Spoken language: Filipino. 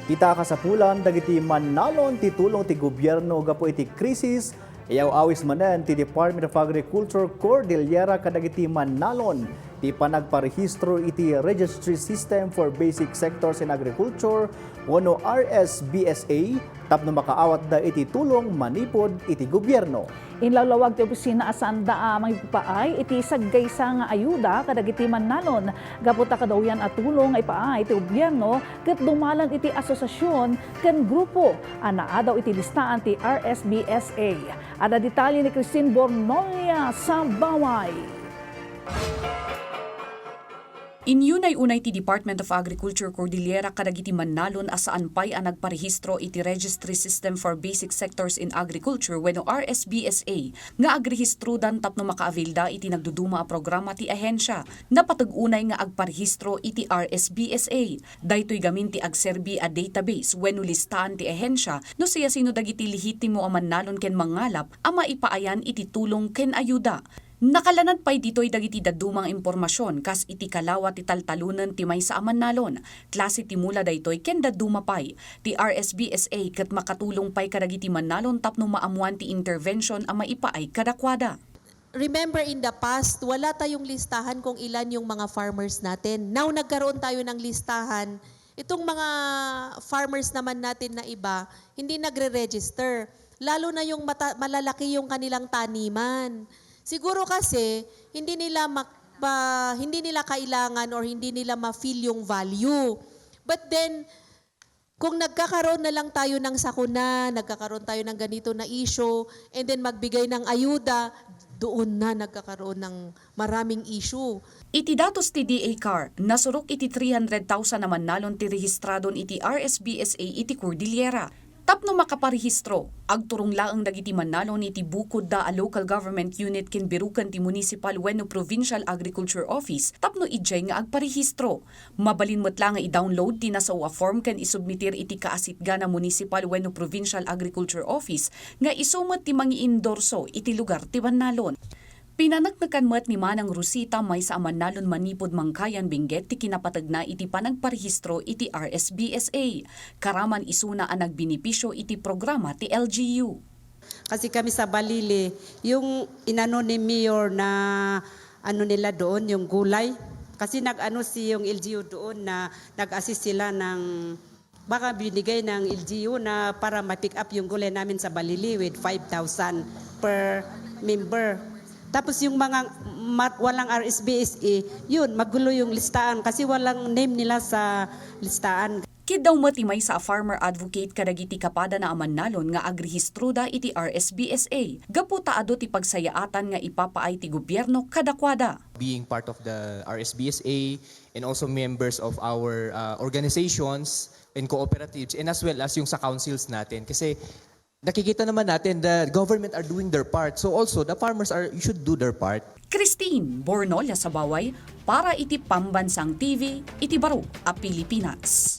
Kita kasapulan dagiti mannalon ti tulong ti gobyerno gapo iti krisis, ayaw awis manen ti Department of Agriculture Cordillera kadagiti mannalon ti panagparehistro iti Registry System for Basic Sectors in Agriculture wano RSBSA tapno makaawat da iti tulong manipod iti gobyerno. Inlalawag ti opisina asan daa magpaay iti saggaysa nga ayuda kadagiti mannalon gaputa kadawyan at tulong ay paay iti gobyerno ket dumalan iti asosasyon ken grupo anaa daw iti listaan ti RSBSA. Ada detalye ni Christine Bornolia sa Baway. Inyunay-unay ti Department of Agriculture Cordillera kadagiti mannalon asaan pay ang nagparehistro iti Registry System for Basic Sectors in Agriculture wenno RSBSA nga agrehistrudan tapno makaavilda iti nagduduma a programa ti ahensya. Napatag-unay nga agparehistro iti RSBSA. Daytoy gamin ti agserbi a database wenno listahan ti ahensya no siya sino dagiti lehitimo a mannalon ken mangalap a maipaayan iti tulong ken ayuda. Nakalanad pa'y dito'y dagiti dadumang impormasyon kas iti kalawa ti taltalunan ti may sa amannalon. Klase ti mula daytoy ken daduma pa'y. Ti RSBSA ket makatulong pa'y kadagiti mannalon tapno maamuan ti intervention a maipaay kadakwada. Remember in the past, wala tayong listahan kung ilan yung mga farmers natin. Now nagkaroon tayo ng listahan. Itong mga farmers naman natin na iba, hindi nagre-register. Lalo na yung malalaki yung kanilang taniman. Siguro kasi hindi nila kailangan or hindi nila ma-feel yung value. But then kung nagkakaroon na lang tayo ng sakuna, nagkakaroon tayo ng ganito na issue, and then magbigay ng ayuda, doon na nagkakaroon ng maraming issue. Iti datos ti DA-CAR, nasurok iti 300,000 na mannalon ti rehistradon iti RSBSA iti Cordillera. Tapno makaparehistro, agturong laang dagiti mannalon iti bukod da a local government unit ken birukan ti municipal wenno provincial agriculture office tapno ijay nga agparehistro. Mabalin met lang nga i-download ti nasaw a form ken isubmitir iti kaasitga na municipal wenno provincial agriculture office nga isumet ti mangi-endorso iti lugar ti mannalon. Pinanagnakan met ni Manang Rosita may sa amannalon manipod mangkayan binggit ti kinapatag na iti panagparehistro iti RSBSA. Karaman isuna ang nagbenepisyo iti programa ti LGU. Kasi kami sa Balili, yung inano ni Mayor na ano nila doon, yung gulay. Kasi nag-ano si yung LGU doon na nag-assist sila ng baka binigay ng LGU na para ma-pick up yung gulay namin sa Balili with 5,000 per member. Tapos yung mga walang RSBSA, yun, magulo yung listaan kasi walang name nila sa listaan. Kidaw matimay sa farmer advocate kadagiti kapada na amannalon nga agrehistruda iti RSBSA. Gaputa ado ti pagsayaatan nga ipapaay ti gobyerno kadakwada. Being part of the RSBSA and also members of our organizations and cooperatives and as well as yung sa councils natin kasi nakikita naman natin the government are doing their part. So also the farmers should do their part. Christine Bornolia sa Baway para iti Pambansang TV, iti Baro a Pilipinas.